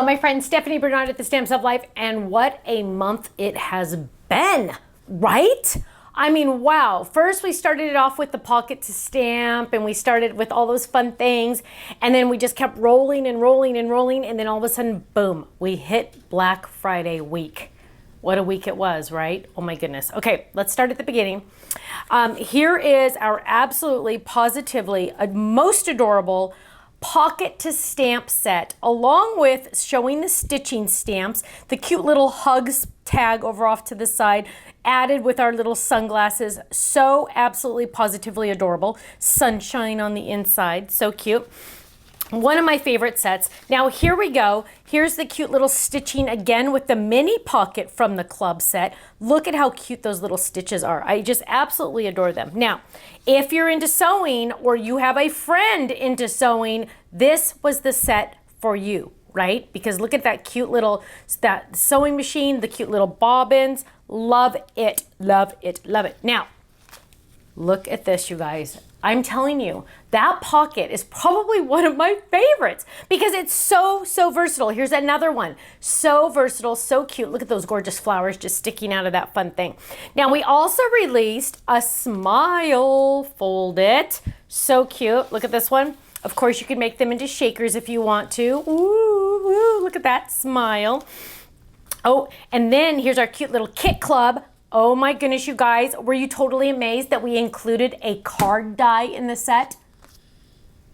Hello, my friend Stephanie Bernard at the Stamps of Life, and what a month it has been, right? I mean, wow. First, we started it off with the pocket to stamp, and we started with all those fun things, and then we just kept rolling and rolling and rolling, and then all of a sudden, boom, we hit Black Friday week. What a week it was, right? Oh my goodness. Okay, let's start at the beginning. Here is our absolutely, positively, most adorable pocket to stamp set, along with showing the stitching stamps, the cute little hugs tag over off to the side, added with our little sunglasses. So absolutely, positively adorable. Sunshine on the inside, so cute. One of my favorite sets. Now here we go. Here's the cute little stitching again with the mini pocket from the club set. Look at how cute those little stitches are. I just absolutely adore them. Now, if you're into sewing or you have a friend into sewing, this was the set for you, right? Because look at that cute little, that sewing machine, the cute little bobbins. Love it, love it, love it. Now, look at this, you guys. I'm telling you, that pocket is probably one of my favorites because it's so versatile. Here's another one. So versatile, so cute. Look at those gorgeous flowers just sticking out of that fun thing. Now, we also released a smile fold it. So cute. Look at this one. Of course, you can make them into shakers if you want to. Ooh, ooh, look at that smile. Oh, and then here's our cute little kit club. Oh my goodness, you guys, were you totally amazed that we included a card die in the set?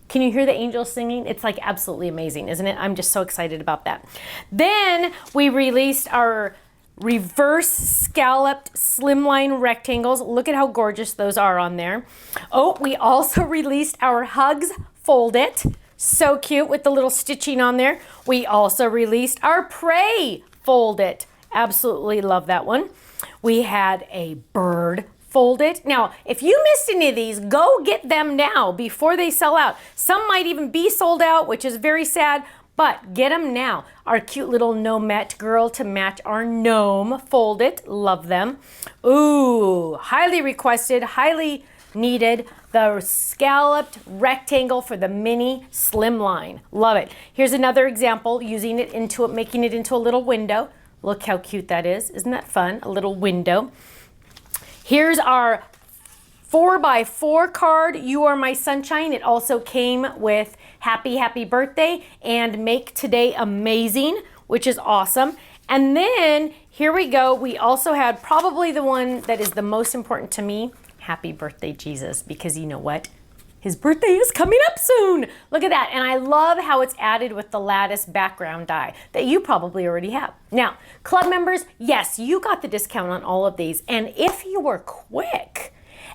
Can you hear the angels singing? It's like absolutely amazing, isn't it? I'm just so excited about that. Then we released our reverse scalloped slimline rectangles. Look at how gorgeous those are on there. Oh, we also released our Hugs Fold It. So cute with the little stitching on there. We also released our Pray Fold It. Absolutely love that one. We had a bird fold it. Now, if you missed any of these, go get them now before they sell out. Some might even be sold out, which is very sad, but get them now. Our cute little gnomette girl to match our gnome fold it. Love them. Ooh, highly requested, highly needed. The scalloped rectangle for the mini slimline. Love it. Here's another example using it into it, making it into a little window. Look how cute that is. Isn't that fun? A little window. Here's our 4x4 card, You Are My Sunshine. It also came with Happy, Happy Birthday and Make Today Amazing, which is awesome. And then here we go. We also had probably the one that is the most important to me, Happy Birthday, Jesus, because you know what? His birthday is coming up soon. Look at that. And I love how it's added with the lattice background die that you probably already have. Now, club members, yes, you got the discount on all of these. And if you were quick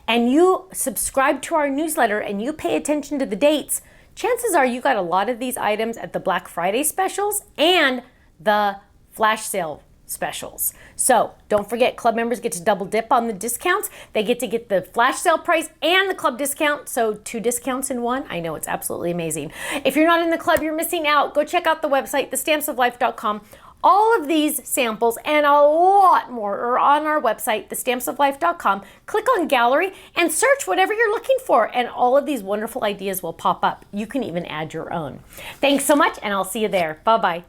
and you subscribe to our newsletter and you pay attention to the dates, chances are you got a lot of these items at the Black Friday specials and the flash sale specials. So don't forget, club members get to double dip on the discounts. They get to get the flash sale price and the club discount. So 2 discounts in one. I know, it's absolutely amazing. If you're not in the club, you're missing out. Go check out the website, thestampsoflife.com. All of these samples and a lot more are on our website, thestampsoflife.com. Click on gallery and search whatever you're looking for, and all of these wonderful ideas will pop up. You can even add your own. Thanks so much, and I'll see you there. Bye-bye.